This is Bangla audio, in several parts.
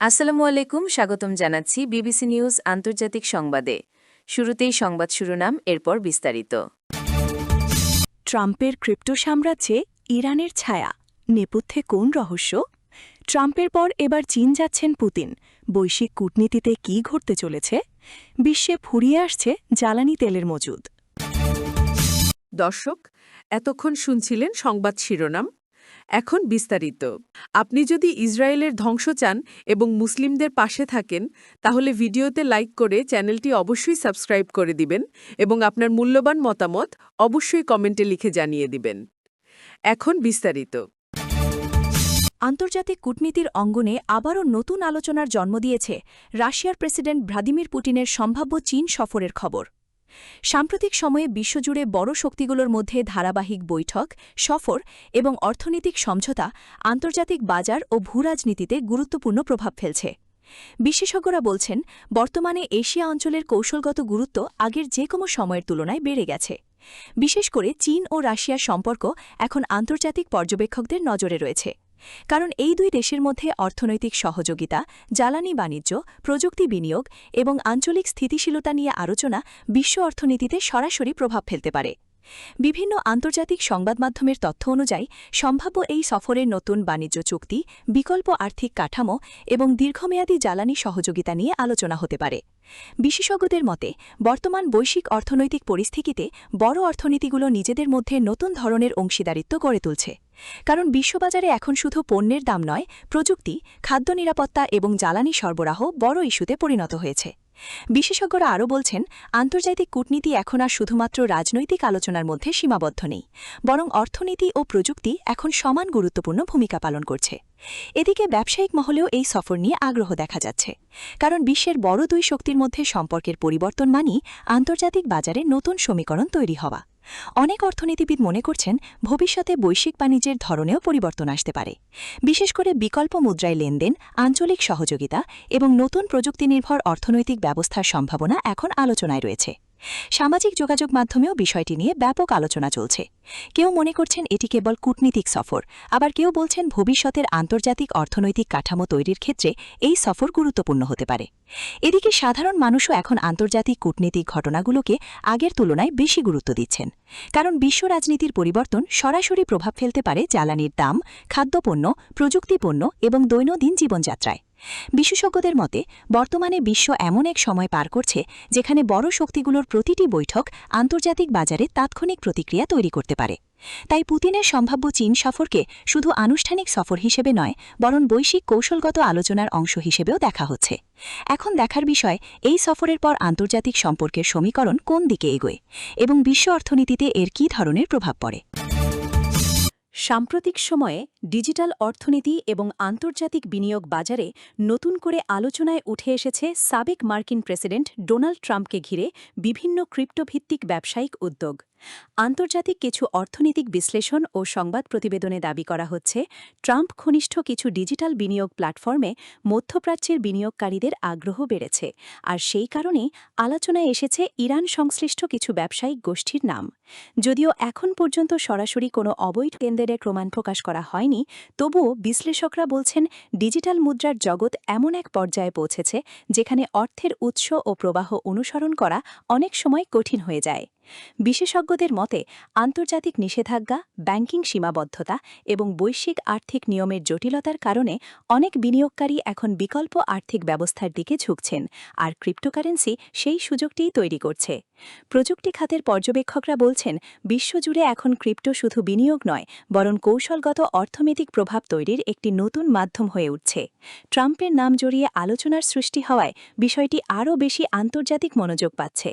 আসসালামু আলাইকুম, স্বাগতম জানাচ্ছি বিবিসি নিউজ আন্তর্জাতিক সংবাদে। শুরুতেই সংবাদ শিরোনাম, এরপর বিস্তারিত। ট্রাম্পের ক্রিপ্টো সাম্রাজ্যে ইরানের ছায়া, নেপথ্যে কোন রহস্য? ট্রাম্পের পর এবার চীন যাচ্ছেন পুতিন। বৈশ্বিক কূটনীতিতে কী ঘটতে চলেছে? বিশ্বে ফুরিয়ে আসছে জ্বালানি তেলের মজুদ। দর্শক, এতক্ষণ শুনছিলেন সংবাদ শিরোনাম। এখন বিস্তারিত। আপনি যদি ইসরায়েলের ধ্বংস চান এবং মুসলিমদের পাশে থাকেন, তাহলে ভিডিওতে লাইক করে চ্যানেলটি অবশ্যই সাবস্ক্রাইব করে দিবেন এবং আপনার মূল্যবান মতামত অবশ্যই কমেন্টে লিখে জানিয়ে দিবেন। এখন বিস্তারিত। আন্তর্জাতিক কূটনীতির অঙ্গনে আবারও নতুন আলোচনার জন্ম দিয়েছে রাশিয়ার প্রেসিডেন্ট ভ্লাদিমির পুতিনের সম্ভাব্য চীন সফরের খবর। সাম্প্রতিক সময়ে বিশ্বজুড়ে বড় শক্তিগুলোর মধ্যে ধারাবাহিক বৈঠক, সফর এবং অর্থনৈতিক সমঝোতা আন্তর্জাতিক বাজার ও ভূরাজনীতিতে গুরুত্বপূর্ণ প্রভাব ফেলছে। বিশেষজ্ঞরা বলছেন, বর্তমানে এশিয়া অঞ্চলের কৌশলগত গুরুত্ব আগের যে কোনো সময়ের তুলনায় বেড়ে গেছে। বিশেষ করে চীন ও রাশিয়ার সম্পর্ক এখন আন্তর্জাতিক পর্যবেক্ষকদের নজরে রয়েছে। কারণ এই দুই দেশের মধ্যে অর্থনৈতিক সহযোগিতা, জ্বালানি বাণিজ্য, প্রযুক্তি বিনিয়োগ এবং আঞ্চলিক স্থিতিশীলতা নিয়ে আলোচনা বিশ্ব অর্থনীতিতে সরাসরি প্রভাব ফেলতে পারে। বিভিন্ন আন্তর্জাতিক সংবাদমাধ্যমের তথ্য অনুযায়ী সম্ভাব্য এই সফরের নতুন বাণিজ্য চুক্তি, বিকল্প আর্থিক কাঠামো এবং দীর্ঘমেয়াদী জ্বালানি সহযোগিতা নিয়ে আলোচনা হতে পারে। বিশেষজ্ঞদের মতে, বর্তমান বৈশ্বিক অর্থনৈতিক পরিস্থিতিতে বড় অর্থনীতিগুলো নিজেদের মধ্যে নতুন ধরনের অংশীদারিত্ব গড়ে তুলছে। কারণ বিশ্ববাজারে এখন শুধু পণ্যের দাম নয়, প্রযুক্তি, খাদ্য নিরাপত্তা এবং জ্বালানি সরবরাহ বড় ইস্যুতে পরিণত হয়েছে। বিশেষজ্ঞরা আরও বলছেন, আন্তর্জাতিক কূটনীতি এখন আর শুধুমাত্র রাজনৈতিক আলোচনার মধ্যে সীমাবদ্ধ নেই, বরং অর্থনীতি ও প্রযুক্তি এখন সমান গুরুত্বপূর্ণ ভূমিকা পালন করছে। এদিকে ব্যবসায়িক মহলেও এই সফর নিয়ে আগ্রহ দেখা যাচ্ছে। কারণ বিশ্বের বড় দুই শক্তির মধ্যে সম্পর্কের পরিবর্তন মানেই আন্তর্জাতিক বাজারে নতুন সমীকরণ তৈরি হওয়া। অনেক অর্থনীতিবিদ মনে করছেন, ভবিষ্যতে বৈশ্বিক বাণিজ্যের ধরনেও পরিবর্তন আসতে পারে। বিশেষ করে বিকল্প মুদ্রায় লেনদেন, আঞ্চলিক সহযোগিতা এবং নতুন প্রযুক্তিনির্ভর অর্থনৈতিক ব্যবস্থার সম্ভাবনা এখন আলোচনায় রয়েছে। সামাজিক যোগাযোগ মাধ্যমেও বিষয়টি নিয়ে ব্যাপক আলোচনা চলছে। কেউ মনে করছেন এটি কেবল কূটনীতিক সফর, আবার কেউ বলছেন ভবিষ্যতের আন্তর্জাতিক অর্থনৈতিক কাঠামো তৈরির ক্ষেত্রে এই সফর গুরুত্বপূর্ণ হতে পারে। এদিকে সাধারণ মানুষও এখন আন্তর্জাতিক কূটনীতিক ঘটনাগুলোকে আগের তুলনায় বেশি গুরুত্ব দিচ্ছেন। কারণ বিশ্ব রাজনীতির পরিবর্তন সরাসরি প্রভাব ফেলতে পারে জ্বালানির দাম, খাদ্যপণ্য, প্রযুক্তিপণ্য এবং দৈনন্দিন জীবনযাত্রায়। বিশেষজ্ঞদের মতে, বর্তমানে বিশ্ব এমন এক সময় পার করছে যেখানে বড় শক্তিগুলোর প্রতিটি বৈঠক আন্তর্জাতিক বাজারে তাৎক্ষণিক প্রতিক্রিয়া তৈরি করতে পারে। তাই পুতিনের সম্ভাব্য চীন সফরকে শুধু আনুষ্ঠানিক সফর হিসেবে নয়, বরং বৈশ্বিক কৌশলগত আলোচনার অংশ হিসেবেও দেখা হচ্ছে। এখন দেখার বিষয়, এই সফরের পর আন্তর্জাতিক সম্পর্কের সমীকরণ কোন দিকে এগোয় এবং বিশ্ব অর্থনীতিতে এর কী ধরনের প্রভাব পড়ে। সাম্প্রতিক সময়ে ডিজিটাল অর্থনীতি এবং আন্তর্জাতিক বিনিয়োগ বাজারে নতুন করে আলোচনায় উঠে এসেছে সাবেক মার্কিন প্রেসিডেন্ট ডোনাল্ড ট্রাম্পকে ঘিরে বিভিন্ন ক্রিপ্টোভিত্তিক ব্যবসায়িক উদ্যোগ। আন্তর্জাতিক কিছু অর্থনৈতিক বিশ্লেষণ ও সংবাদ প্রতিবেদনে দাবি করা হচ্ছে, ট্রাম্প ঘনিষ্ঠ কিছু ডিজিটাল বিনিয়োগ প্ল্যাটফর্মে মধ্যপ্রাচ্যের বিনিয়োগকারীদের আগ্রহ বেড়েছে, আর সেই কারণেই আলোচনায় এসেছে ইরান সংশ্লিষ্ট কিছু ব্যবসায়িক গোষ্ঠীর নাম। যদিও এখন পর্যন্ত সরাসরি কোনো অবৈধ কেন্দ্রের প্রমাণ প্রকাশ করা হয়নি, তবুও বিশ্লেষকরা বলছেন, ডিজিটাল মুদ্রার জগৎ এমন এক পর্যায়ে পৌঁছেছে যেখানে অর্থের উৎস ও প্রবাহ অনুসরণ করা অনেক সময় কঠিন হয়ে যায়। বিশেষজ্ঞদের মতে, আন্তর্জাতিক নিষেধাজ্ঞা, ব্যাংকিং সীমাবদ্ধতা এবং বৈশ্বিক আর্থিক নিয়মের জটিলতার কারণে অনেক বিনিয়োগকারী এখন বিকল্প আর্থিক ব্যবস্থার দিকে ঝুঁকছেন, আর ক্রিপ্টোকারেন্সি সেই সুযোগটিই তৈরি করছে। প্রযুক্তি খাতের পর্যবেক্ষকরা বলছেন, বিশ্বজুড়ে এখন ক্রিপ্টো শুধু বিনিয়োগ নয়, বরং কৌশলগত অর্থনৈতিক প্রভাব তৈরির একটি নতুন মাধ্যম হয়ে উঠছে। ট্রাম্পের নাম জড়িয়ে আলোচনার সৃষ্টি হওয়ায় বিষয়টি আরও বেশি আন্তর্জাতিক মনোযোগ পাচ্ছে।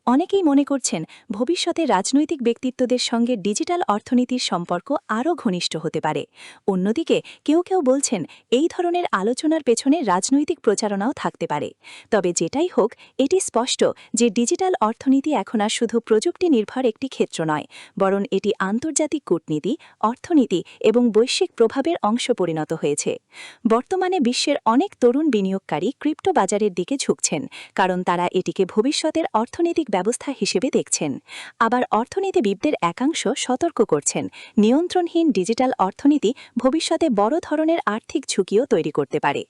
অনেকেই মনে করছেন, ভবিষ্যতে রাজনৈতিক ব্যক্তিত্বদের সঙ্গে ডিজিটাল অর্থনীতির সম্পর্ক আরও ঘনিষ্ঠ হতে পারে। অন্যদিকে কেউ কেউ বলছেন, এই ধরনের আলোচনার পেছনে রাজনৈতিক প্রচারণাও থাকতে পারে। তবে যেটাই হোক, এটি স্পষ্ট যে ডিজিটাল অর্থনীতি এখন আর শুধু প্রযুক্তি নির্ভর একটি ক্ষেত্র নয়, বরং এটি আন্তর্জাতিক কূটনীতি, অর্থনীতি এবং বৈশ্বিক প্রভাবের অংশ পরিণত হয়েছে। বর্তমানে বিশ্বের অনেক তরুণ বিনিয়োগকারী ক্রিপ্টো বাজারের দিকে ঝুঁকছেন, কারণ তারা এটিকে ভবিষ্যতের অর্থনৈতিক ব্যবস্থা হিসেবে দেখছেন। আবার অর্থনীতিবিদদের একাংশ সতর্ক করছেন নিয়ন্ত্রণহীন ডিজিটাল অর্থনীতি ভবিষ্যতে বড় ধরনের আর্থিক ঝুঁকিও তৈরি করতে পারে।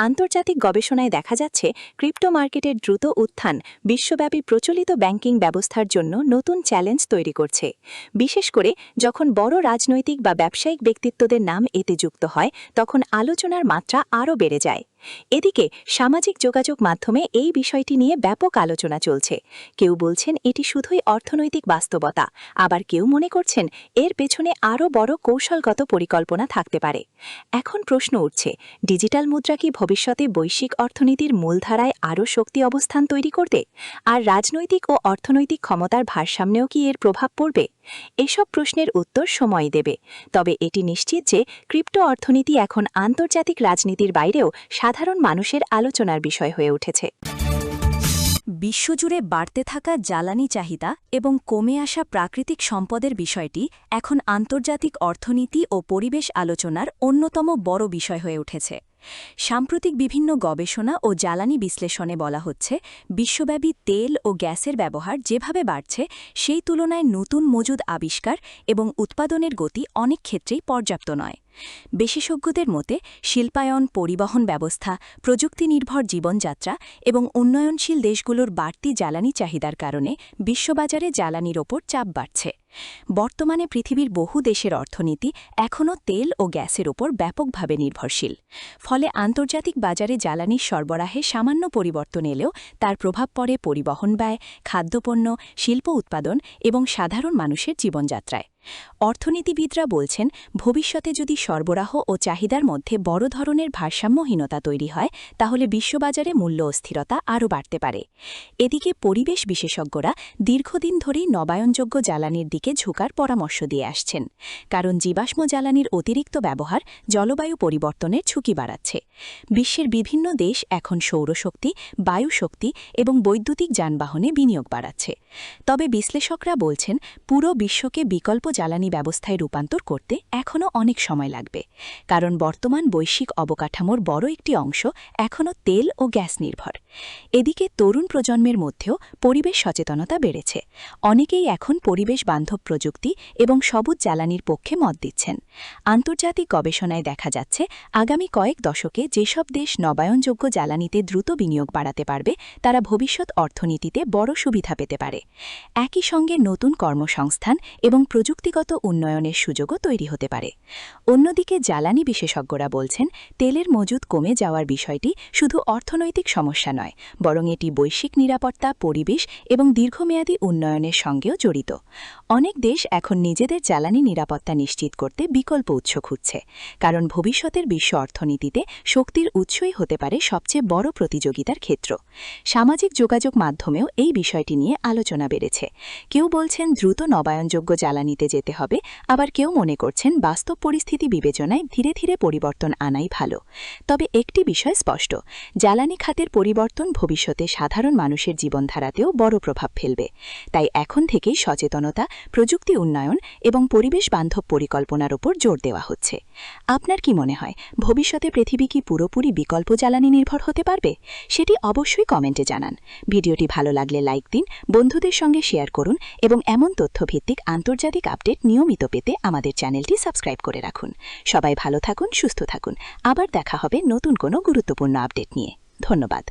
আন্তর্জাতিক গবেষণায় দেখা যাচ্ছে ক্রিপ্টো মার্কেটের দ্রুত উত্থান বিশ্বব্যাপী প্রচলিত ব্যাংকিং ব্যবস্থার জন্য নতুন চ্যালেঞ্জ তৈরি করছে, বিশেষ করে যখন বড় রাজনৈতিক বা ব্যবসায়িক ব্যক্তিত্বদের নাম এতে যুক্ত হয় তখন আলোচনার মাত্রা আরও বেড়ে যায়। এদিকে সামাজিক যোগাযোগ মাধ্যমে এই বিষয়টি নিয়ে ব্যাপক আলোচনা চলছে। কেউ বলছেন এটি শুধুই অর্থনৈতিক বাস্তবতা, আবার কেউ মনে করছেন এর পেছনে আরও বড় কৌশলগত পরিকল্পনা থাকতে পারে। এখন প্রশ্ন উঠছে, ডিজিটাল মুদ্রা কি ভবিষ্যতে বৈশ্বিক অর্থনীতির মূলধারায় আরও শক্তি অবস্থান তৈরি করতে, আর রাজনৈতিক ও অর্থনৈতিক ক্ষমতার ভারসাম্যেও কি এর প্রভাব পড়বে? এসব প্রশ্নের উত্তর সময় দেবে। তবে এটি নিশ্চিত যে ক্রিপ্টো অর্থনীতি এখন আন্তর্জাতিক রাজনীতির বাইরেও সাধারণ মানুষের আলোচনার বিষয় হয়ে উঠেছে। বিশ্বজুড়ে বাড়তে থাকা জ্বালানি চাহিদা এবং কমে আসা প্রাকৃতিক সম্পদের বিষয়টি এখন আন্তর্জাতিক অর্থনীতি ও পরিবেশ আলোচনার অন্যতম বড় বিষয় হয়ে উঠেছে। সাম্প্রতিক বিভিন্ন গবেষণা ও জ্বালানি বিশ্লেষণে বলা হচ্ছে, বিশ্বব্যাপী তেল ও গ্যাসের ব্যবহার যেভাবে বাড়ছে সেই তুলনায় নতুন মজুদ আবিষ্কার এবং উৎপাদনের গতি অনেক ক্ষেত্রেই পর্যাপ্ত নয়। বিশেষজ্ঞদের মতে শিল্পায়ন, পরিবহন ব্যবস্থা, প্রযুক্তিনির্ভর জীবনযাত্রা এবং উন্নয়নশীল দেশগুলোর বাড়তি জ্বালানি চাহিদার কারণে বিশ্ববাজারে জ্বালানির ওপর চাপ বাড়ছে। বর্তমানে পৃথিবীর বহু দেশের অর্থনীতি এখনও তেল ও গ্যাসের ওপর ব্যাপকভাবে নির্ভরশীল। ফলে আন্তর্জাতিক বাজারে জ্বালানির সরবরাহে সামান্য পরিবর্তন এলেও তার প্রভাব পড়ে পরিবহন ব্যয়, খাদ্যপণ্য, শিল্প উৎপাদন এবং সাধারণ মানুষের জীবনযাত্রায়। অর্থনীতিবিদরা বলছেন, ভবিষ্যতে যদি সরবরাহ ও চাহিদার মধ্যে বড় ধরনের ভারসাম্যহীনতা তৈরি হয় তাহলে বিশ্ববাজারে মূল্য অস্থিরতা আরও বাড়তে পারে। এদিকে পরিবেশ বিশেষজ্ঞরা দীর্ঘদিন ধরেই নবায়নযোগ্য জ্বালানির দিকে ঝুঁকার পরামর্শ দিয়ে আসছেন, কারণ জীবাশ্ম জ্বালানির অতিরিক্ত ব্যবহার জলবায়ু পরিবর্তনের ঝুঁকি বাড়াচ্ছে। বিশ্বের বিভিন্ন দেশ এখন সৌরশক্তি, বায়ুশক্তি এবং বৈদ্যুতিক যানবাহনে বিনিয়োগ বাড়াচ্ছে। তবে বিশ্লেষকরা বলছেন, পুরো বিশ্বকে বিকল্প জ্বালানি ব্যবস্থায় রূপান্তর করতে এখনও অনেক সময় লাগবে, কারণ বর্তমান বৈশ্বিক অবকাঠামোর বড় একটি অংশ এখনও তেল ও গ্যাস নির্ভর। এদিকে তরুণ প্রজন্মের মধ্যেও পরিবেশ সচেতনতা বেড়েছে। অনেকেই এখন পরিবেশ বান্ধব প্রযুক্তি এবং সবুজ জ্বালানির পক্ষে মত দিচ্ছেন। আন্তর্জাতিক গবেষণায় দেখা যাচ্ছে, আগামী কয়েক দশকে যেসব দেশ নবায়নযোগ্য জ্বালানিতে দ্রুত বিনিয়োগ বাড়াতে পারবে তারা ভবিষ্যৎ অর্থনীতিতে বড় সুবিধা পেতে পারে। একই সঙ্গে নতুন কর্মসংস্থান এবং প্রযুক্তিগত উন্নয়নের সুযোগও তৈরি হতে পারে। অন্যদিকে জ্বালানি বিশেষজ্ঞরা বলছেন, তেলের মজুদ কমে যাওয়ার বিষয়টি শুধু অর্থনৈতিক সমস্যা নয়, বরং এটি বৈশ্বিক নিরাপত্তা, পরিবেশ এবং দীর্ঘমেয়াদী উন্নয়নের সঙ্গেও জড়িত। অনেক দেশ এখন নিজেদের জ্বালানি নিরাপত্তা নিশ্চিত করতে বিকল্প উৎস খুঁজছে, কারণ ভবিষ্যতের বিশ্ব অর্থনীতিতে শক্তির উৎসই হতে পারে সবচেয়ে বড় প্রতিযোগিতার ক্ষেত্র। সামাজিক যোগাযোগ মাধ্যমেও এই বিষয়টি নিয়ে আলোচনা বেড়েছে। কেউ বলছেন দ্রুত নবায়নযোগ্য জ্বালানিতে যেতে হবে, আবার কেউ মনে করছেন বাস্তব পরিস্থিতি বিবেচনায় ধীরে ধীরে পরিবর্তন আনাই ভালো। তবে একটি বিষয় স্পষ্ট, জ্বালানি খাতের পরিবর্তন ভবিষ্যতে সাধারণ মানুষের জীবনধারাতেও বড় প্রভাব ফেলবে। তাই এখন থেকেই সচেতনতা, প্রযুক্তি উন্নয়ন এবং পরিবেশ বান্ধব পরিকল্পনার ওপর জোর দেওয়া হচ্ছে। আপনার কি মনে হয়, ভবিষ্যতে পৃথিবী কি পুরোপুরি বিকল্প জ্বালানি নির্ভর হতে পারবে? সেটি অবশ্যই কমেন্টে জানান। ভিডিওটি ভালো লাগলে লাইক দিন, বন্ধুদের সঙ্গে শেয়ার করুন এবং এমন তথ্যভিত্তিক আন্তর্জাতিক আপডেট নিয়মিত পেতে আমাদের চ্যানেলটি সাবস্ক্রাইব করে রাখুন। সবাই ভালো থাকুন, সুস্থ থাকুন। আবার দেখা হবে নতুন কোনো গুরুত্বপূর্ণ আপডেট নিয়ে। ধন্যবাদ।